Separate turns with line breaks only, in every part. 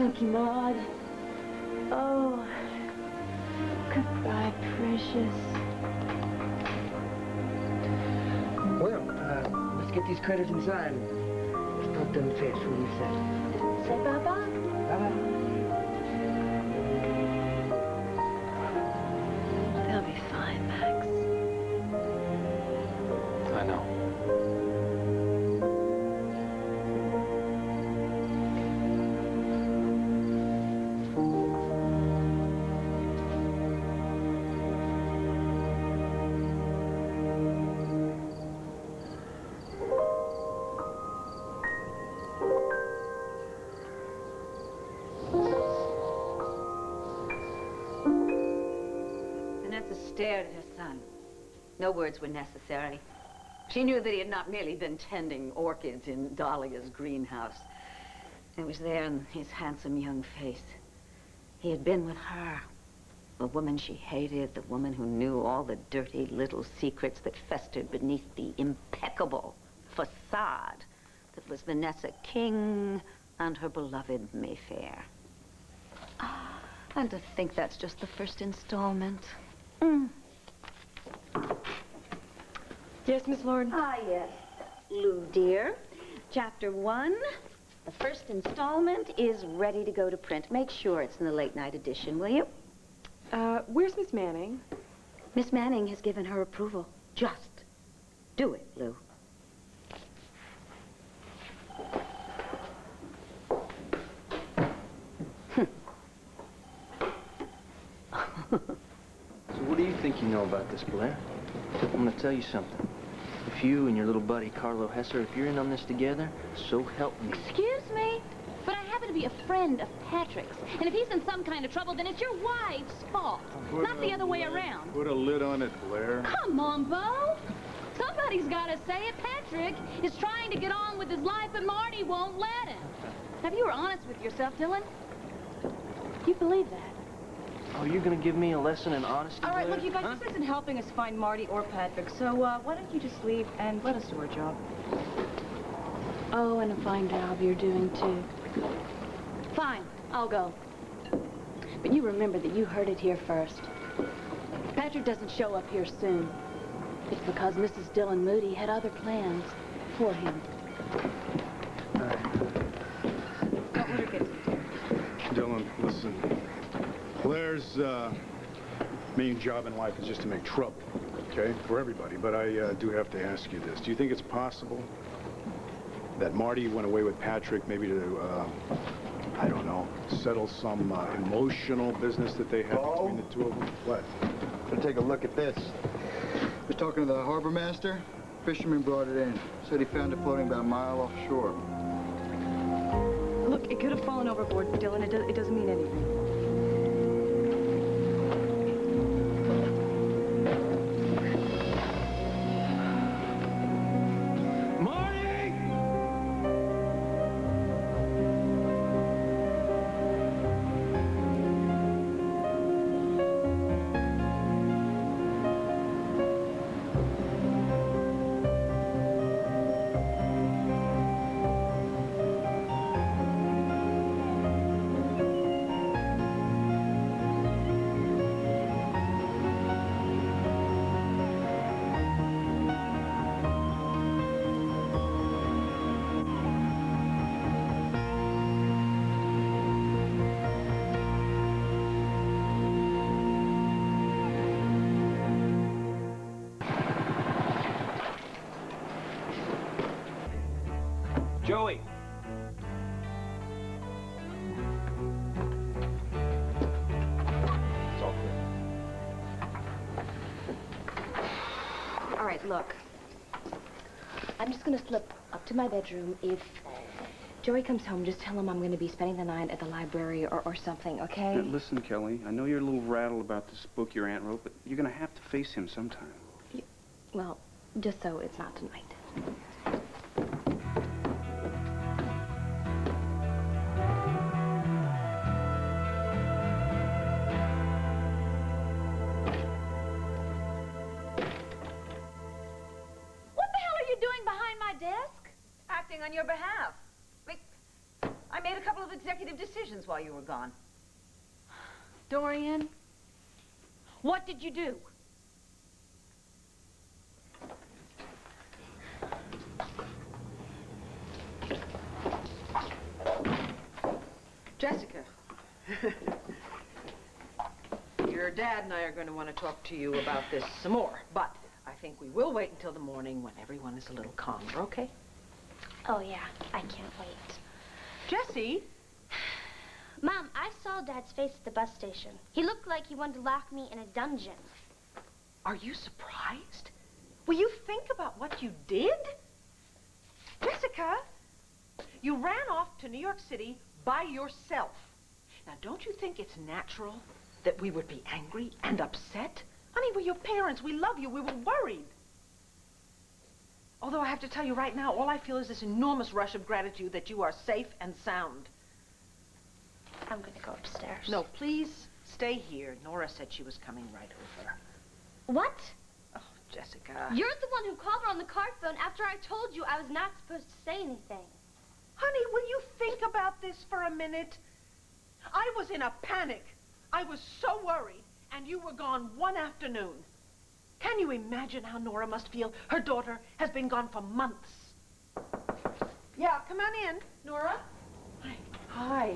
Thank you, Maud. Oh, goodbye, precious.
Well, let's get these critters inside. Put them fish, what do you say?
Say bye-bye.
Bye-bye.
They'll be fine, Max.
I know.
Stared at her son. No words were necessary. She knew that he had not merely been tending orchids in Dahlia's greenhouse. It was there in his handsome young face. He had been with her, the woman she hated, the woman who knew all the dirty little secrets that festered beneath the impeccable facade that was Vanessa King and her beloved Mayfair. And to think that's just the first installment.
Yes, Miss Lord?
Ah, yes. Lou, dear. Chapter 1, the first installment, is ready to go to print. Make sure it's in the late night edition, will you?
Where's Miss Manning?
Miss Manning has given her approval. Just do it, Lou.
So what do you think you know about this, Blair? I'm gonna tell you something. If you and your little buddy, Carlo Hesser, if you're in on this together, so help me.
Excuse me, but I happen to be a friend of Patrick's. And if he's in some kind of trouble, then it's your wife's fault, not the other way around.
Put a lid on it, Blair.
Come on, Bo. Somebody's got to say it. Patrick is trying to get on with his life, but Marty won't let him. Now, if you were honest with yourself, Dylan, you believe that?
Oh, you're gonna give me a lesson in honesty,
All right,
Blair?
look, you guys, this isn't helping us find Marty or Patrick, so why don't you just leave and let us do our job?
Oh, and a fine job you're doing, too.
Fine, I'll go.
But you remember that you heard it here first. Patrick doesn't show up here soon. It's because Mrs. Dillon Moody had other plans for him.
Dylan, listen. Blair's main job in life is just to make trouble, okay? For everybody. But I do have to ask you this. Do you think it's possible that Marty went away with Patrick maybe to, I don't know, settle some emotional business that they had between the two of them? What?
Gonna take a look at this. Was talking to the harbor master. Fisherman brought it in. Said he found it floating about a mile offshore.
Look, it could have fallen overboard, Dylan. It doesn't mean anything.
Joey!
It's all clear.
All right, look. I'm just gonna slip up to my bedroom. If Joey comes home, just tell him I'm gonna be spending the night at the library or something, okay?
Listen, Kelly, I know you're a little rattled about this book your aunt wrote, but you're gonna have to face him sometime.
Well, just so it's not tonight.
Desk? Acting on your behalf. I made a couple of executive decisions while you were gone.
Dorian, what did you do?
Jessica, your dad and I are going to want to talk to you about this some more, but I think we will wait until the morning when everyone is a little calmer, okay?
Oh, yeah. I can't wait.
Jesse?
Mom, I saw Dad's face at the bus station. He looked like he wanted to lock me in a dungeon.
Are you surprised? Will you think about what you did? Jessica, you ran off to New York City by yourself. Now, don't you think it's natural that we would be angry and upset? Honey, we're your parents. We love you. We were worried. Although I have to tell you right now, all I feel is this enormous rush of gratitude that you are safe and sound.
I'm going to go upstairs.
No, please stay here. Nora said she was coming right over.
What?
Oh, Jessica.
You're the one who called her on the cart phone after I told you I was not supposed to say anything.
Honey, will you think about this for a minute? I was in a panic. I was so worried, and you were gone one afternoon. Can you imagine how Nora must feel? Her daughter has been gone for months. Yeah, come on in, Nora. Hi. Hi.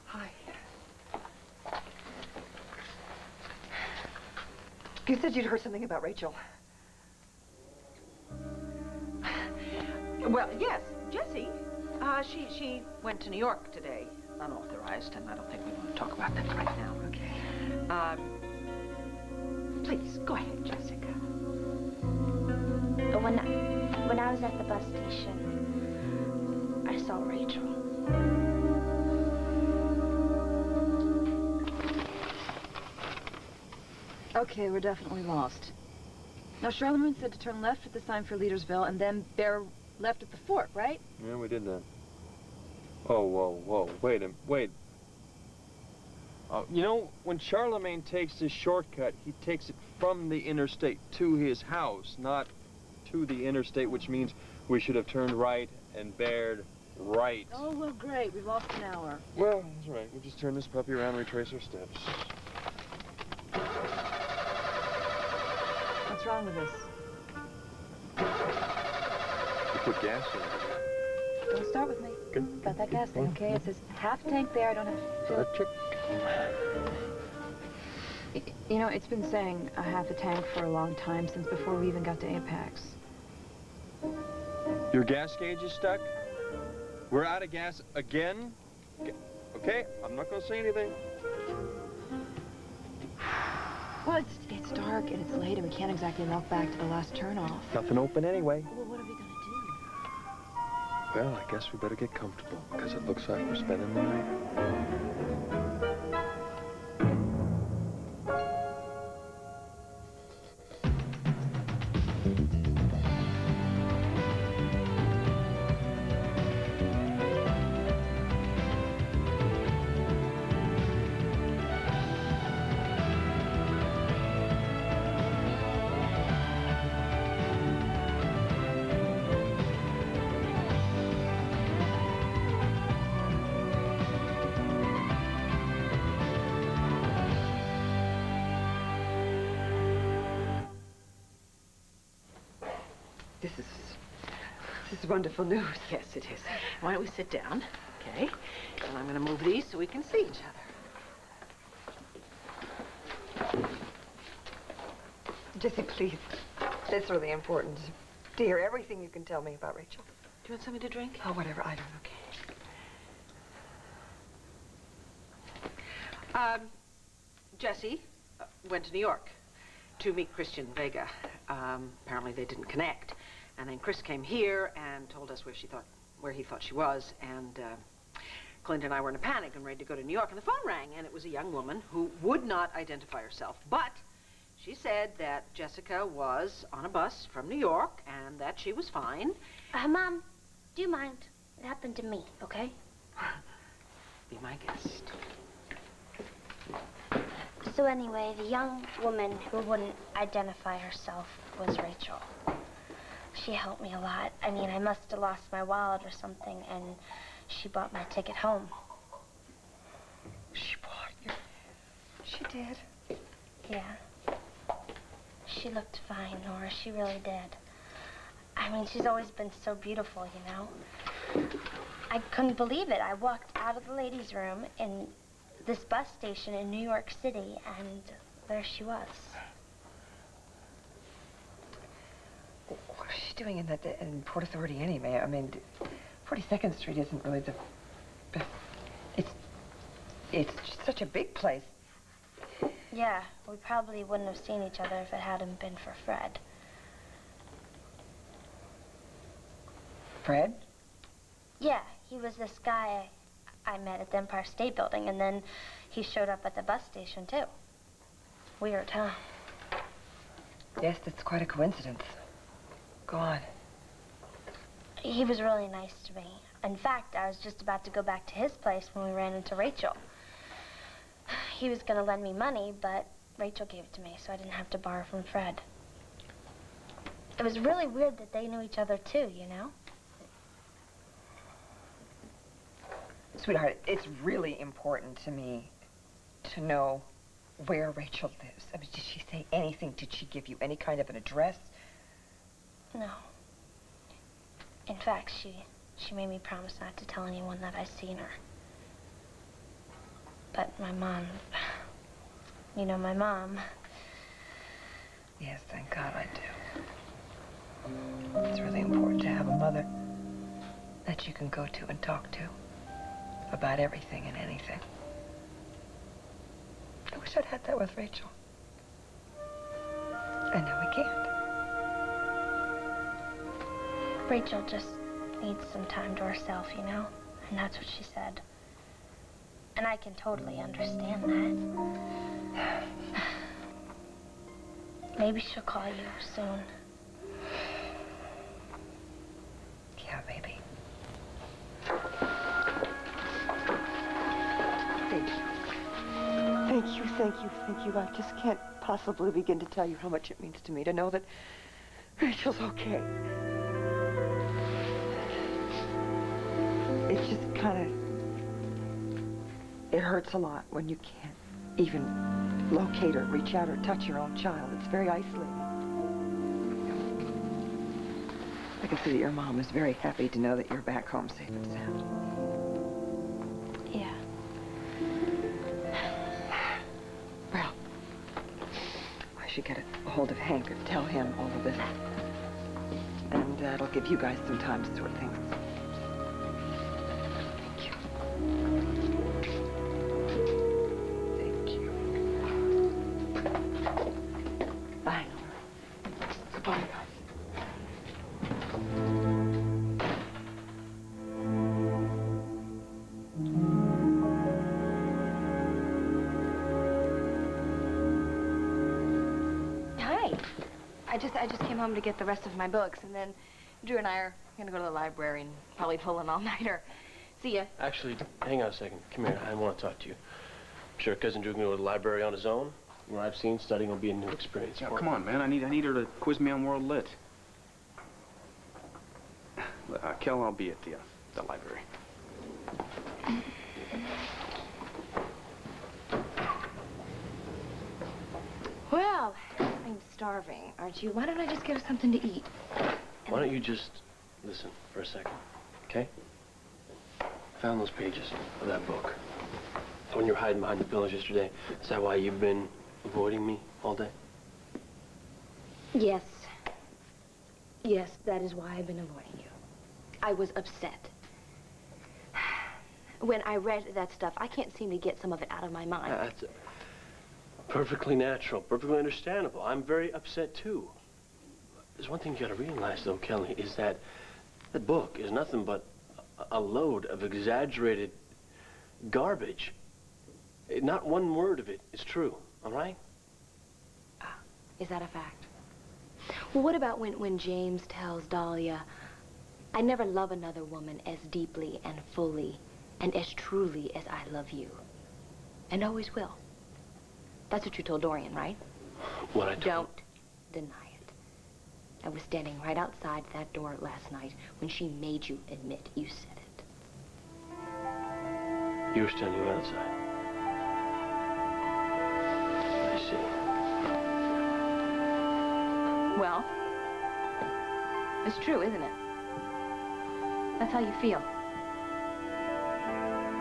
Hi.
You said you'd heard something about Rachel.
Well, yes, Jessie. She went to New York today, unauthorized, and I don't think we want to talk about that right now. Okay. Please, go ahead, Jessica.
But when I was at the bus station, I saw Rachel.
Okay, we're definitely lost. Now, Charlemagne said to turn left at the sign for Leadersville and then bear left at the fork, right?
Yeah, we did that. Oh, whoa, wait. You know, when Charlemagne takes this shortcut, he takes it from the interstate to his house, not to the interstate, which means we should have turned right and bared right.
Oh, well, great. We've lost an hour.
Well, that's right. We'll just turn this puppy around and retrace our steps.
What's wrong with this?
You put gas in it.
Don't start with me.
Good.
Got that gas thing, okay? It says half tank there. I don't have to fill
Electric.
You know, it's been saying a half a tank for a long time, since before we even got to Apex.
Your gas gauge is stuck? We're out of gas again? Okay, I'm not gonna say anything.
Well, it's dark and it's late and we can't exactly walk back to the last turnoff.
Nothing open anyway.
Well, what are we gonna do?
Well, I guess we better get comfortable, because it looks like we're spending the night.
This is wonderful news. Yes, it is. Why don't we sit down, okay? And I'm going to move these so we can see each other.
Jesse, please. That's really important to hear everything you can tell me about Rachel.
Do you want something to drink?
Oh, whatever. I don't.
Okay. Jesse went to New York to meet Christian Vega. Apparently they didn't connect. And then Chris came here and told us where he thought she was, and Clint and I were in a panic and ready to go to New York, and the phone rang, and it was a young woman who would not identify herself, but she said that Jessica was on a bus from New York and that she was fine.
Mom, do you mind? It happened to me, okay?
Be my guest.
So anyway, the young woman who wouldn't identify herself was Rachel. She helped me a lot. I mean, I must have lost my wallet or something, and she bought my ticket home.
She bought you? She did?
Yeah. She looked fine, Nora. She really did. I mean, she's always been so beautiful, you know. I couldn't believe it. I walked out of the ladies' room in this bus station in New York City, and there she was.
What is she doing in Port Authority anyway? I mean, 42nd Street isn't really the best. It's such a big place.
Yeah, we probably wouldn't have seen each other if it hadn't been for Fred.
Fred?
Yeah, he was this guy I met at the Empire State Building, and then he showed up at the bus station, too. Weird, huh?
Yes, that's quite a coincidence. Go on.
He was really nice to me. In fact, I was just about to go back to his place when we ran into Rachel. He was going to lend me money, but Rachel gave it to me, so I didn't have to borrow from Fred. It was really weird that they knew each other, too, you know?
Sweetheart, it's really important to me to know where Rachel lives. I mean, did she say anything? Did she give you any kind of an address?
No. In fact, she made me promise not to tell anyone that I'd seen her. But my mom, you know, my mom.
Yes, thank God I do. It's really important to have a mother that you can go to and talk to about everything and anything. I wish I'd had that with Rachel. And now we can't.
Rachel just needs some time to herself, you know? And that's what she said. And I can totally understand that. Maybe she'll call you soon.
Yeah, maybe. Thank you. I just can't possibly begin to tell you how much it means to me to know that Rachel's okay. It's just kind of... It hurts a lot when you can't even locate or reach out or touch your own child. It's very isolating. I can see that your mom is very happy to know that you're back home safe and sound.
Yeah.
Well, I should get a hold of Hank and tell him all of this. And that'll give you guys some time to sort things. Thank you. Bye, Nora. Goodbye, guys.
I just came home to get the rest of my books, and then Drew and I are gonna go to the library and probably pull an all-nighter. See ya.
Actually, hang on a second. Come here. I want to talk to you. I'm sure Cousin Drew can go to the library on his own. From what I've seen, studying will be a new experience for him.
Come on, man. I need her to quiz me on World Lit. Kel, I'll be at the library.
Well, I'm starving, aren't you? Why don't I just get her something to eat?
Why don't you just listen for a second, okay? Found those pages of that book. When you were hiding behind the pillows yesterday, is that why you've been avoiding me all day?
Yes. Yes, that is why I've been avoiding you. I was upset. When I read that stuff, I can't seem to get some of it out of my mind.
That's perfectly natural, perfectly understandable. I'm very upset, too. There's one thing you gotta realize, though, Kelly, is that that book is nothing but a load of exaggerated garbage. Not one word of it is true, all right?
Is that a fact? Well, what about when James tells Dahlia, I never love another woman as deeply and fully and as truly as I love you, and always will. That's what you told Dorian, right?
What I told...
Don't deny it. I was standing right outside that door last night when she made you admit you said it.
You were standing right outside. I see.
Well, it's true, isn't it? That's how you feel.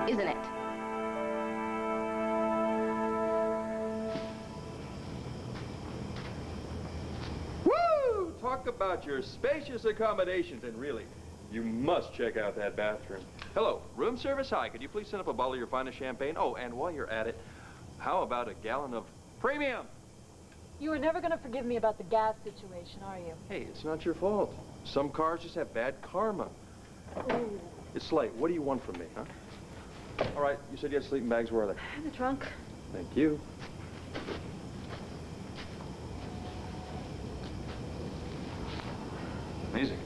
Isn't it?
Woo! Talk about your spacious accommodations, and really, you must check out that bathroom. Hello, room service. Hi, could you please send up a bottle of your finest champagne? Oh, and while you're at it, how about a gallon of premium?
You were never going to forgive me about the gas situation, are you?
Hey, it's not your fault. Some cars just have bad karma.
Ooh.
It's late. What do you want from me, huh? All right, you said you had sleeping bags. Where are they?
In the trunk.
Thank you. Amazing.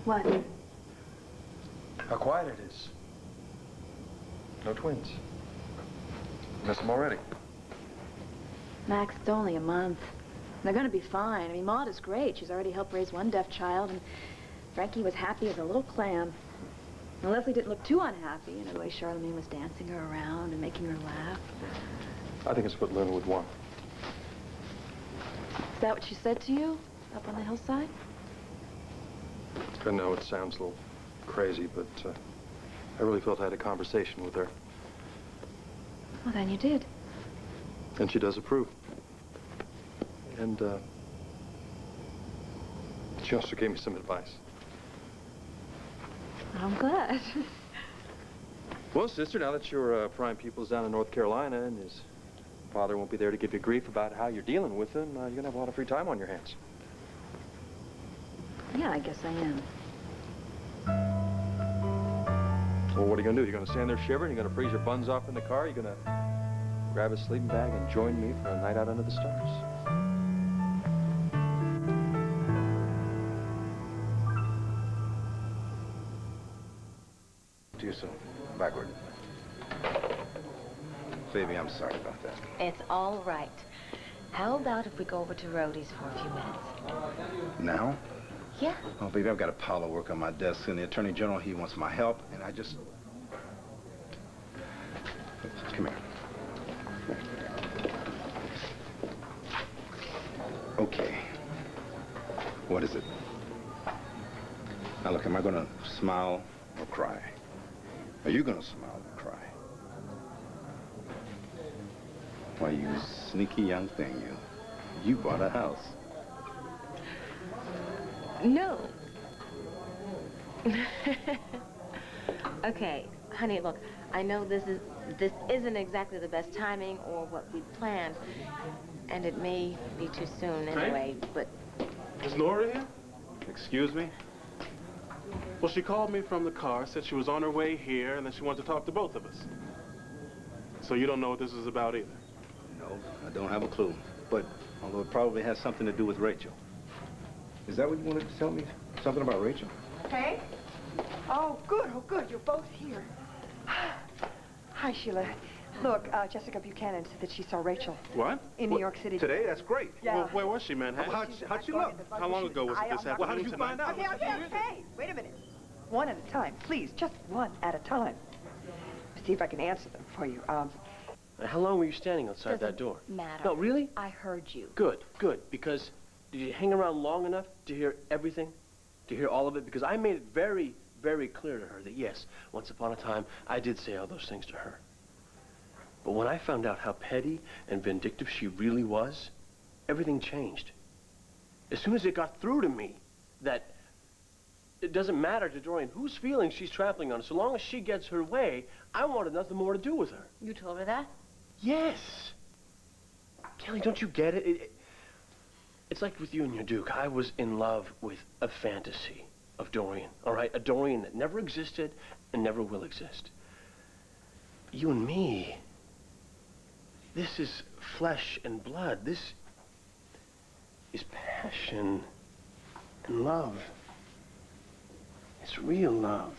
What?
How quiet it is. No twins. Miss them already.
Max, it's only a month. They're going to be fine. I mean, Maud is great. She's already helped raise one deaf child, and Frankie was happy as a little clam. And Leslie didn't look too unhappy, you know, the way Charlemagne was dancing her around and making her laugh.
I think it's what Lynn would want.
Is that what she said to you up on the hillside?
I know it sounds a little crazy, but I really felt I had a conversation with her.
Well, then you did.
And she does approve. And she also gave me some advice.
I'm glad.
Well, sister, now that your prime pupil's down in North Carolina and his father won't be there to give you grief about how you're dealing with him, you're going to have a lot of free time on your hands.
Yeah, I guess I am.
Well, what are you going to do? You're going to stand there shivering? You're going to freeze your buns off in the car? You're going to grab a sleeping bag and join me for a night out under the stars?
To you soon. Backward. Phoebe, I'm sorry about that.
It's all right. How about if we go over to Rhodey's for a few minutes?
Now?
Yeah.
Oh, baby, I've got a pile of work on my desk, and the Attorney General, he wants my help, and I just... Come here. Okay. What is it? Now, look, am I going to smile or cry? Are you going to smile or cry? Why, you sneaky young thing, you bought a house.
No. Okay, honey, look, I know this isn't exactly the best timing or what we planned, and it may be too soon anyway, but...
Is Nora here? Excuse me? Well, she called me from the car, said she was on her way here, and that she wanted to talk to both of us. So you don't know what this is about either?
No, I don't have a clue. But, although it probably has something to do with Rachel. Is that what you wanted to tell me? Something about Rachel?
Hey? Oh, good. Oh, good. You're both here. Hi, Sheila. Look, Jessica Buchanan said that she saw Rachel.
What?
In New York City.
Today? That's great.
Yeah.
Well, where was she, Manhattan?
How'd she look?
How long ago was it this afternoon?
Well, how did you find out?
Okay. Wait a minute. One at a time, please. Just one at a time. See if I can answer them for you.
How long were you standing outside that door?
Matter.
No, really?
I heard you.
Good, good. Because did you hang around long enough to hear everything? To hear all of it? Because I made it very, very clear to her that, yes, once upon a time, I did say all those things to her. But when I found out how petty and vindictive she really was, everything changed. As soon as it got through to me that it doesn't matter to Dorian whose feelings she's trampling on, so long as she gets her way, I wanted nothing more to do with her.
You told her that?
Yes. Kelly, don't you get it? It's like with you and your Duke. I was in love with a fantasy of Dorian, all right? A Dorian that never existed and never will exist. You and me, this is flesh and blood. This is passion and love. It's real love.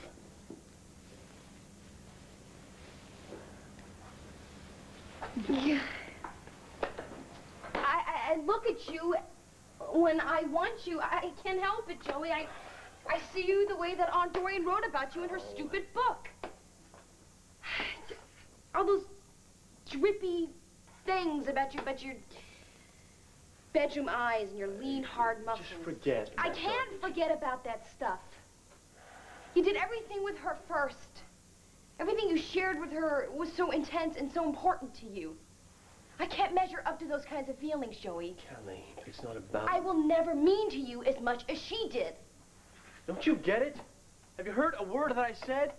Yeah. I look at you.
when I want you. I can't help it, Joey. I see you the way that Aunt Doreen wrote about you in her stupid book. All those drippy things about your bedroom eyes and your lean, hard muscles.
Just forget.
I can't forget about that stuff. You did everything with her first. Everything you shared with her was so intense and so important to you. I can't measure up to those kinds of feelings, Joey.
Kelly, it's not about...
I will never mean to you as much as she did.
Don't you get it? Have you heard a word that I said?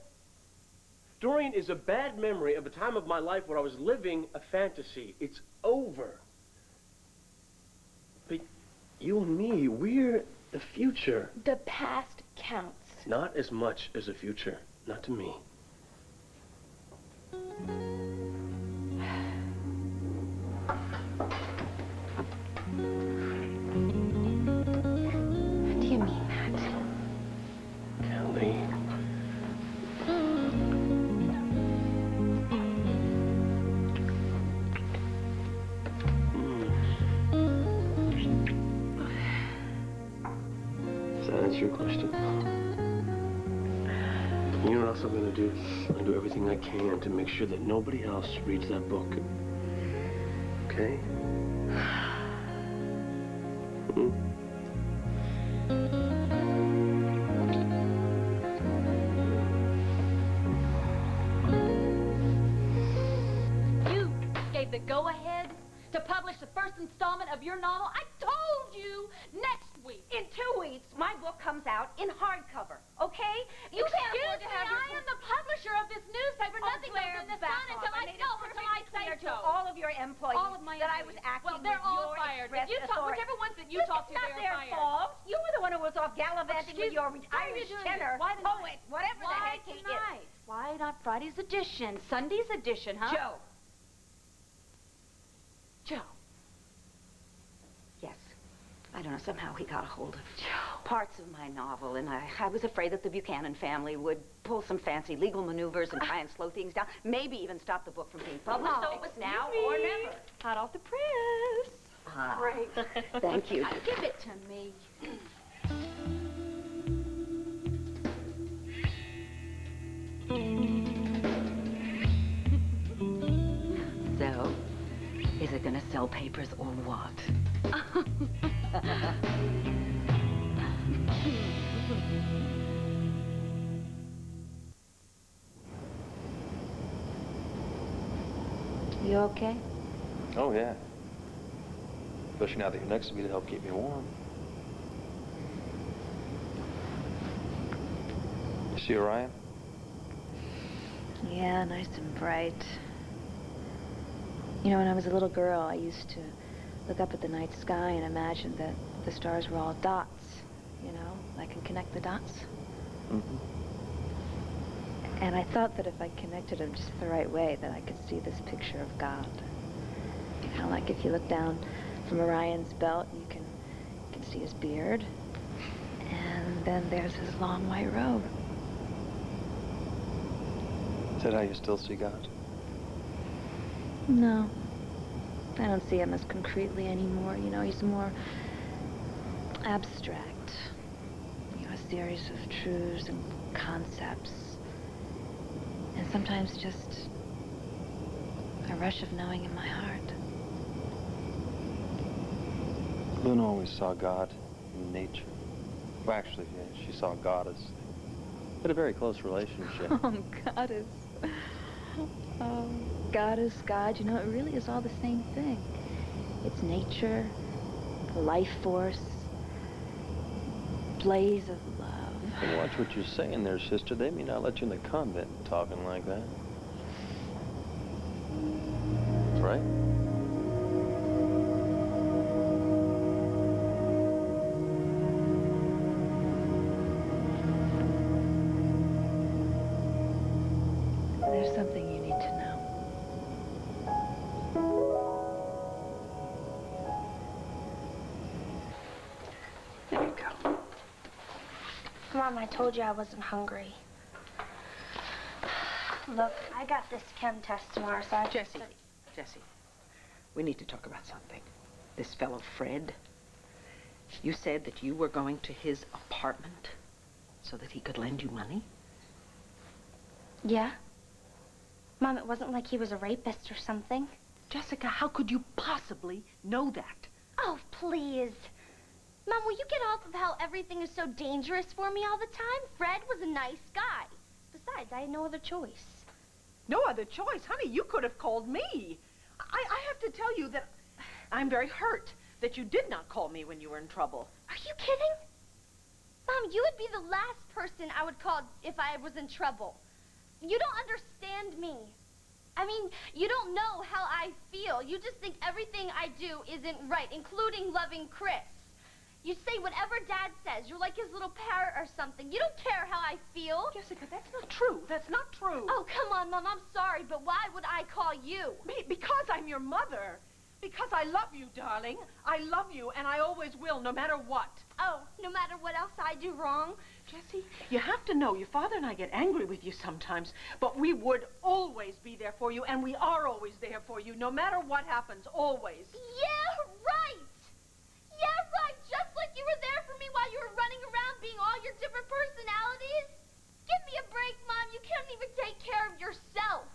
Doreen is a bad memory of a time of my life where I was living a fantasy. It's over. But you and me, we're the future.
The past counts.
Not as much as the future. Not to me.
What do you mean that?
Kelly. Does that answer your question? You know what else I'm gonna do? I'm gonna do everything I can to make sure that nobody else reads that book. Okay?
You gave the go-ahead to publish the first installment of your novel. I told you next week.
In 2 weeks, my book comes out in hardcover, okay? You can't afford to have your...
I am the publisher of this newspaper. Nothing goes in the sun until I say so.
To all of your employees
All of my
that I
employees.
was acting
Well, they're
with
all
your
fired.
express
If you talk,
authority.
whichever ones that you talk to,
It's not
they're
their
fired.
fault. You were the one who was off gallivanting with your Irish tenor, poet, whatever the heck he is.
Why not Friday's edition, Sunday's edition, huh?
Joe.
Joe.
Yes. I don't know, somehow he got a hold of parts of my novel, and I was afraid that the Buchanan family would pull some fancy legal maneuvers and try and slow things down, maybe even stop the book from being published. So it was now or never.
Hot off the press.
Great. Thank you.
Give it to me.
So, is it gonna sell papers or what?
You okay?
Oh, yeah. Especially now that you're next to me to help keep me warm. You see Orion?
Yeah, nice and bright. You know, when I was a little girl, I used to look up at the night sky and imagine that the stars were all dots, you know? I can connect the dots.
Mm-hmm.
And I thought that if I connected them just the right way, that I could see this picture of God. You know, like if you look down from Orion's belt, you can see his beard. And then there's his long white robe.
Is that how you still see God?
No. I don't see him as concretely anymore. You know, he's more abstract. You know, a series of truths and concepts. And sometimes just a rush of knowing in my heart.
Luna always saw God in nature. Well, actually, yeah, she saw God as... They had a very close relationship.
Oh, goddess. Oh, goddess, God, you know, it really is all the same thing. It's nature, the life force, blaze of love.
And watch what you're saying there, sister. They may not let you in the convent talking like that. Right?
There's something you need to know.
There you go. Mom, I told you I wasn't hungry. Look, I got this chem test tomorrow, so I...
Jessie, we need to talk about something. This fellow, Fred, You said that you were going to his apartment so that he could lend you money?
Yeah. Mom, it wasn't like he was a rapist or something.
Jessica, how could you possibly know that?
Oh, please. Mom, will you get off of how everything is so dangerous for me all the time? Fred was a nice guy. Besides, I had no other choice.
No other choice? Honey, you could have called me. I have to tell you that I'm very hurt that you did not call me when you were in trouble.
Are you kidding? Mom, you would be the last person I would call if I was in trouble. You don't understand me. I mean, you don't know how I feel. You just think everything I do isn't right, including loving Chris. You say whatever Dad says. You're like his little parrot or something. You don't care how I feel.
Jessica, that's not true. That's not true.
Oh, come on, Mom. I'm sorry, but why would I call you?
Because I'm your mother. Because I love you, darling. I love you, and I always will, no matter what.
Oh, no matter what else I do wrong?
Jessie, you have to know, your father and I get angry with you sometimes, but we would always be there for you, and we are always there for you, no matter what happens, always.
Yeah, right! Yeah, right! Just like you were there for me while you were running around being all your different personalities. Give me a break, Mom. You can't even take care of yourself.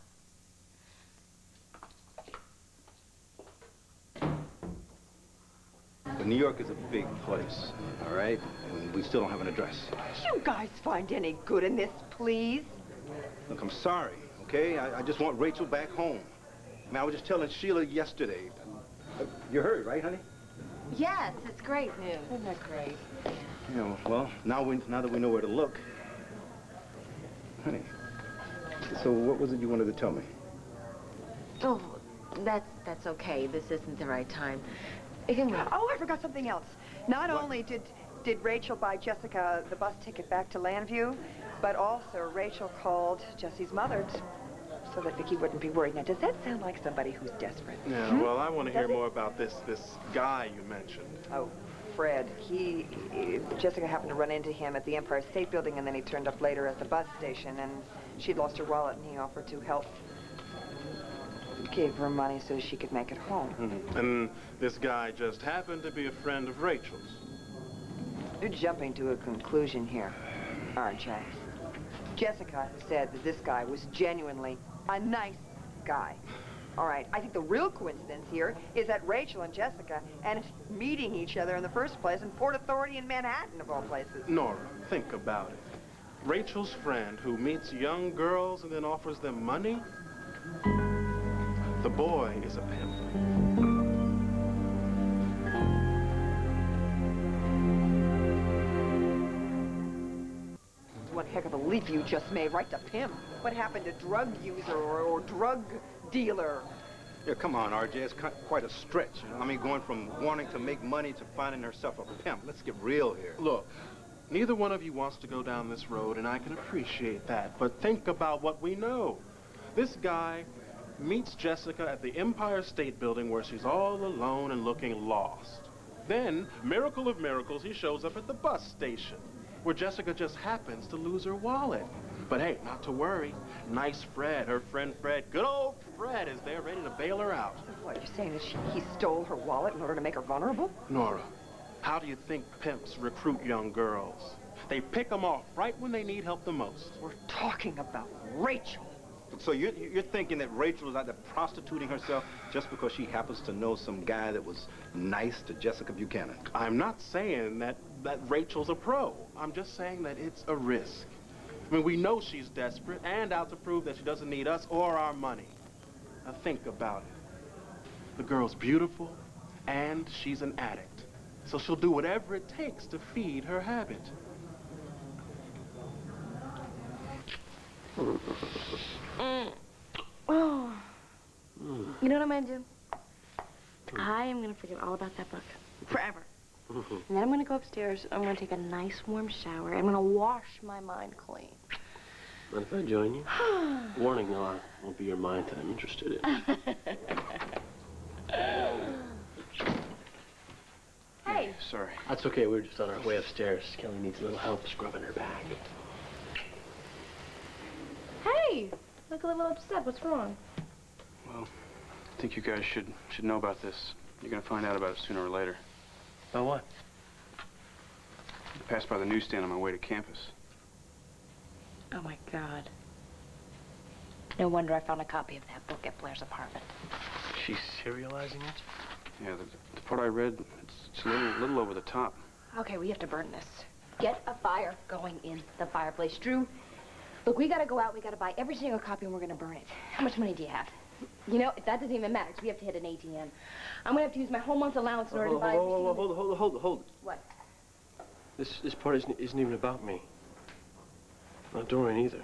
But New York is a big place, all right? And we still don't have an address.
You guys find any good in this, please?
Look, I'm sorry, okay? I just want Rachel back home. I mean, I was just telling Sheila yesterday. You heard, right, honey?
Yes, it's great news. Isn't that great?
You know, well, now that we know where to look. Honey, so what was it you wanted to tell me?
Oh, that's okay. This isn't the right time. It can wait.
Oh, I forgot something else. Not only did Rachel buy Jessica the bus ticket back to Landview, but also Rachel called Jesse's mother so that Vicki wouldn't be worried. Now, does that sound like somebody who's desperate?
Yeah, well, I want to hear more about this guy you mentioned.
Oh, Fred. Jessica happened to run into him at the Empire State Building, and then he turned up later at the bus station, and she'd lost her wallet, and he offered to help. Gave her money so she could make it home.
Mm-hmm. And this guy just happened to be a friend of Rachel's.
You're jumping to a conclusion here, aren't you? Jessica said that this guy was genuinely a nice guy. All right, I think the real coincidence here is that Rachel and Jessica ended up meeting each other in the first place in Port Authority in Manhattan, of all places.
Nora, think about it. Rachel's friend who meets young girls and then offers them money? The boy is a pimp.
What heck of a leap you just made, right to pimp. What happened to drug user or drug dealer?
Yeah, come on, RJ. It's quite a stretch. You know? I mean, going from wanting to make money to finding herself a pimp. Let's get real here.
Look, neither one of you wants to go down this road, and I can appreciate that. But think about what we know. This guy meets Jessica at the Empire State Building where she's all alone and looking lost. Then, miracle of miracles, he shows up at the bus station where Jessica just happens to lose her wallet. But hey, not to worry. Nice Fred, her friend Fred, good old Fred is there ready to bail her out.
What, you're saying that he stole her wallet in order to make her vulnerable?
Nora, how do you think pimps recruit young girls? They pick them off right when they need help the most.
We're talking about Rachel.
So you're thinking that Rachel is out there prostituting herself just because she happens to know some guy that was nice to Jessica Buchanan?
I'm not saying that Rachel's a pro. I'm just saying that it's a risk. I mean, we know she's desperate and out to prove that she doesn't need us or our money. Now think about it. The girl's beautiful and she's an addict. So she'll do whatever it takes to feed her habit.
Oh. You know what I'm gonna do? I am gonna forget all about that book. Forever. And then I'm gonna go upstairs, I'm gonna take a nice warm shower, I'm gonna wash my mind clean.
Mind if I join you? Warning, though, I won't be your mind that I'm interested in.
Hey.
Sorry.
That's okay, we were just on our way upstairs. Kelly needs a little help scrubbing her back.
Hey! Look a little upset. What's wrong?
Well, I think you guys should know about this. You're gonna find out about it sooner or later.
About what?
passed by the newsstand on my way to campus.
Oh, my God. No wonder I found a copy of that book at Blair's apartment.
She's serializing it?
Yeah, the part I read, it's a little over the top.
Okay, we have to burn this. Get a fire going in the fireplace. Drew, look, we gotta go out. We gotta buy every single copy and we're gonna burn it. How much money do you have? You know, that doesn't even matter because we have to hit an ATM. I'm gonna have to use my whole month's allowance in order to buy everything.
Hold it.
What?
This part isn't even about me. Not Dorian either.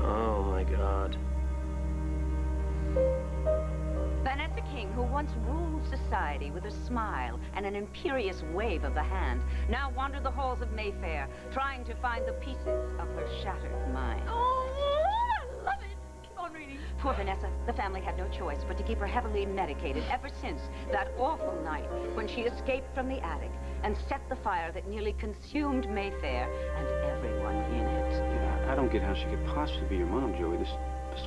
Oh, my God.
Vanessa King, who once ruled society with a smile and an imperious wave of the hand, now wandered the halls of Mayfair, trying to find the pieces of her shattered mind.
Oh, I love it. Keep on reading.
Poor Vanessa, the family had no choice but to keep her heavily medicated ever since that awful night when she escaped from the attic and set the fire that nearly consumed Mayfair and everyone in it.
Yeah, I don't get how she could possibly be your mom, Joey. This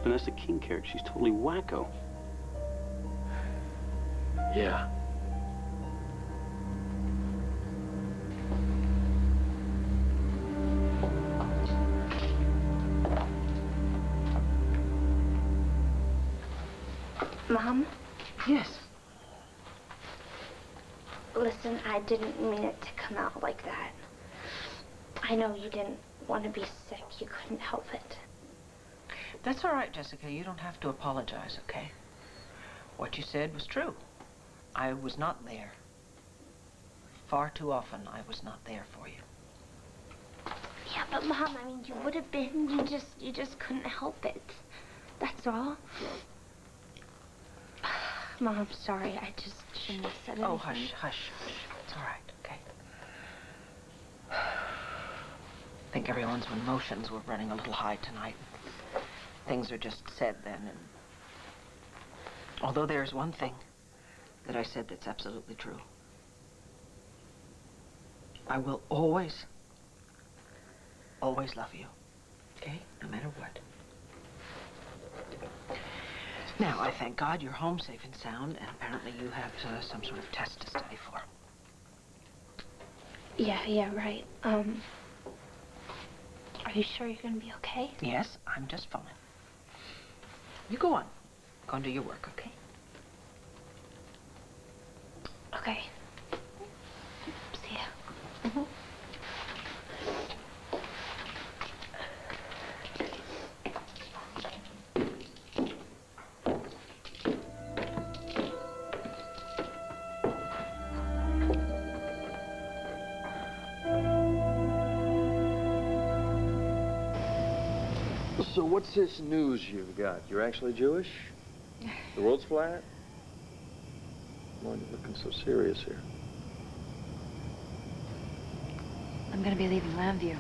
Vanessa King character, she's totally wacko.
Yeah.
Mom?
Yes.
Listen, I didn't mean it to come out like that. I know you didn't want to be sick. You couldn't help it.
That's all right, Jessica. You don't have to apologize, okay? What you said was true. I was not there. Far too often, I was not there for you.
Yeah, but Mom, I mean, you would have been. You just couldn't help it. That's all. Mom, I'm sorry. I just shouldn't have said anything.
Oh, hush, hush, hush. It's all right, okay? I think everyone's emotions were running a little high tonight. Things are just said then, and although there's one thing that I said that's absolutely true. I will always, always love you, okay? No matter what. Now, I thank God you're home safe and sound, and apparently you have some sort of test to study for.
Yeah, right. Are you sure you're gonna be okay?
Yes, I'm just fine. You go on. Go and do your work, okay?
Okay. See ya.
Mm-hmm.
So what's this news you've got? You're actually Jewish? The world's flat? Why are you looking so serious here?
I'm gonna be leaving Lambview.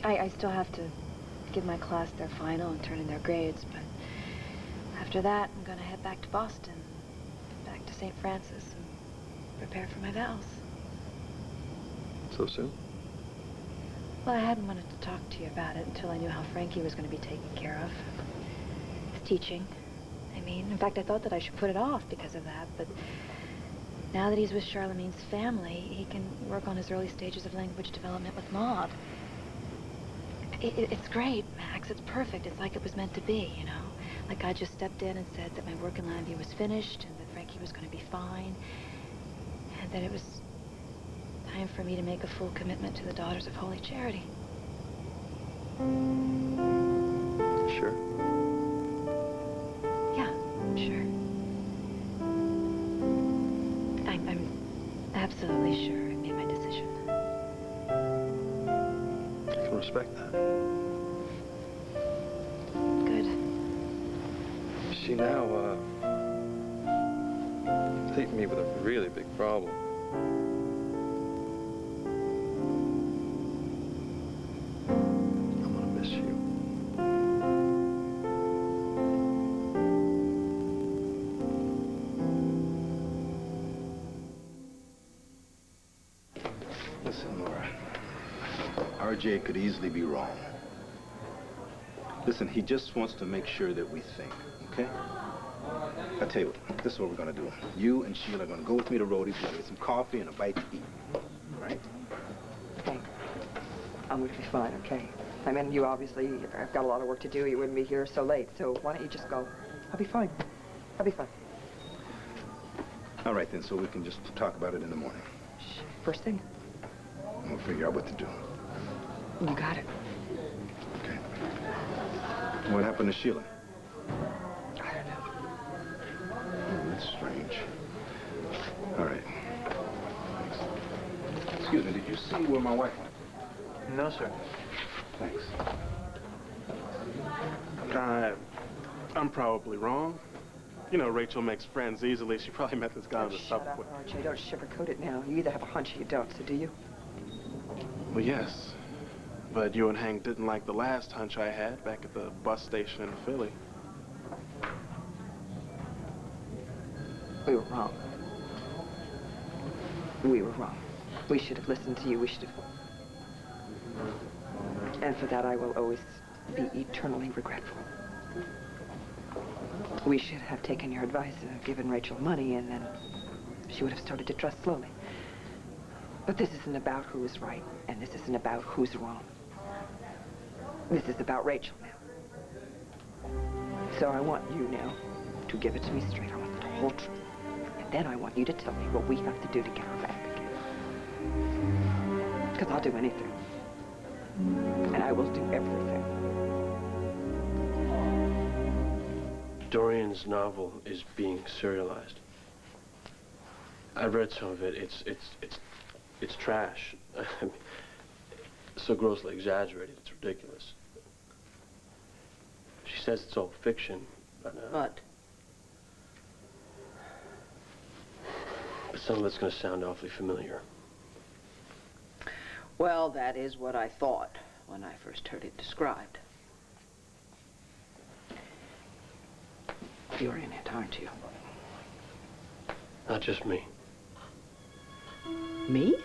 I still have to give my class their final and turn in their grades, but after that, I'm gonna head back to Boston, back to St. Francis, and prepare for my vows.
So soon?
Well, I hadn't wanted to talk to you about it until I knew how Frankie was going to be taken care of. His teaching. I mean, in fact, I thought that I should put it off because of that, but now that he's with Charlemagne's family, he can work on his early stages of language development with Maud. It's great, Max. It's perfect. It's like it was meant to be, you know? Like I just stepped in and said that my work in Lambview was finished and that Frankie was going to be fine, and that it was time for me to make a full commitment to the Daughters of Holy Charity.
Sure.
Yeah, sure. I'm absolutely sure I made my decision.
I can respect that.
Good.
See, now, leaving me with a really big problem. I'm gonna miss you.
Listen, Laura. RJ could easily be wrong. Listen, he just wants to make sure that we think, okay? I tell you what, this is what we're gonna do. You and Sheila are gonna go with me to Rhodey's. We're gonna get some coffee and a bite to eat. All right?
Okay. I'm going to be fine, okay? I mean, you obviously have got a lot of work to do. You wouldn't be here so late, so why don't you just go? I'll be fine. I'll be fine.
All right, then, so we can just talk about it in the morning.
First thing.
We'll figure out what to do.
You got it.
Okay. What happened to Sheila?
I don't know.
Oh, that's strange. All right. Thanks. Excuse me, did you see where my wife went?
No, sir.
Thanks.
I'm probably wrong. You know, Rachel makes friends easily. She probably met this guy on the
Shut
subway.
up, RJ. Don't sugarcoat it now. You either have a hunch or you don't, so do you?
Well, yes. But you and Hank didn't like the last hunch I had back at the bus station in Philly.
We were wrong. We were wrong. We should have listened to you. We should have... And for that, I will always be eternally regretful. We should have taken your advice and given Rachel money, and then she would have started to trust slowly. But this isn't about who is right, and this isn't about who's wrong. This is about Rachel now. So I want you now to give it to me straight. I want the whole truth. And then I want you to tell me what we have to do to get her back again. Because I'll do anything. And I will do everything.
Dorian's novel is being serialized. I've read some of it. It's trash. I mean, so grossly exaggerated. It's ridiculous. She says it's all fiction, but some of it's going to sound awfully familiar.
Well, that is what I thought when I first heard it described. You're in it, aren't you?
Not just me.
Me?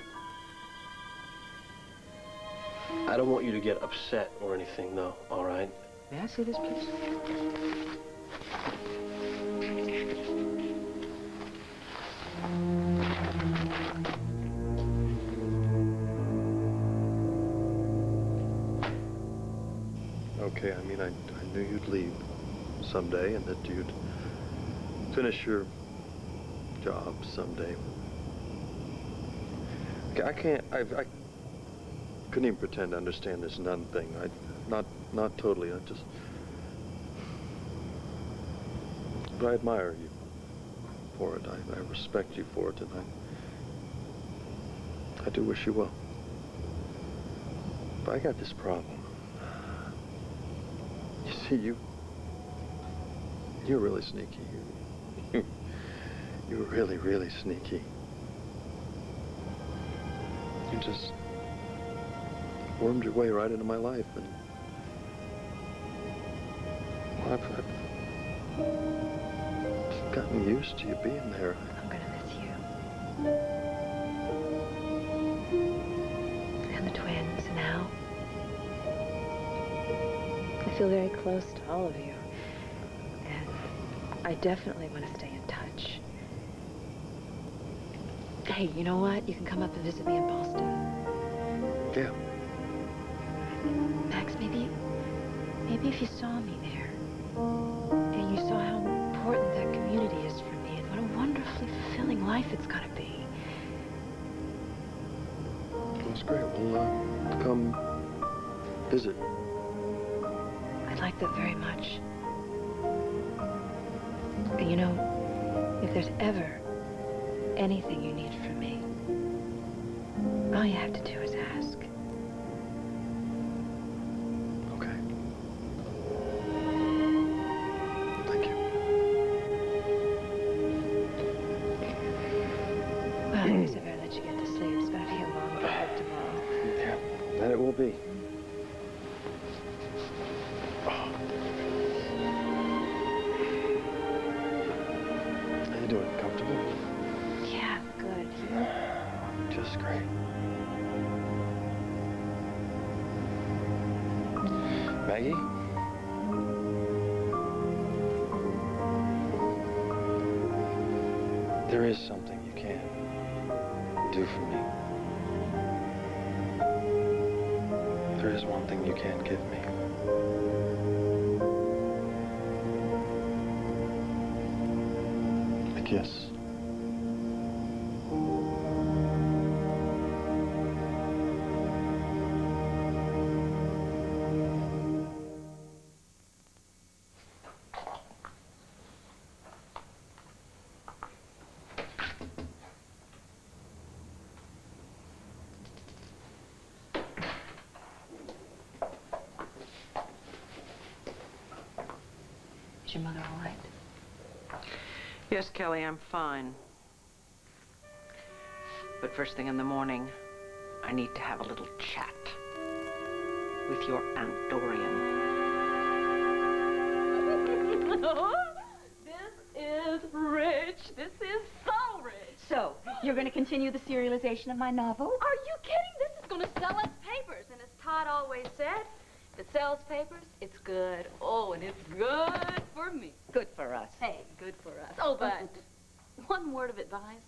I don't want you to get upset or anything, though, all right?
May I see this, please?
Okay, I mean, I knew you'd leave someday and that you'd finish your job someday. Okay, I couldn't even pretend to understand this nun thing. Not totally. But I admire you for it. I respect you for it, and I do wish you well. But I got this problem. You see, you're really sneaky. You're really, really sneaky. You just wormed your way right into my life, and well, I've gotten used to you being there.
I'm gonna miss you. And the twins, and Al. I feel very close to all of you. And I definitely want to stay in touch. Hey, you know what? You can come up and visit me in Boston.
Yeah.
Max, maybe if you saw me there, and you saw how important that community is for me, and what a wonderfully fulfilling life it's gonna be.
That's great. We'll come visit.
I'd like that very much. And you know, if there's ever anything you need from me, all you have to do is ask.
Okay. Thank you.
Well, I guess I better let you get to sleep. It's gonna be a long drive tomorrow.
Yeah, that it will be. How you doing? Comfortable?
Yeah, good.
Just great. Maggie? There is something you can do for me. There is one thing you can give me. A kiss.
Is your mother all right?
Yes, Kelly, I'm fine. But first thing in the morning, I need to have a little chat with your Aunt Dorian.
This is rich. This is so rich.
So, you're going to continue the serialization of my novel?
Are you kidding? This is going to sell us papers. And as Todd always said, if it sells papers, it's good. Oh, and it's good for me.
Good for us.
Hey, good for us. Oh, but one word of advice.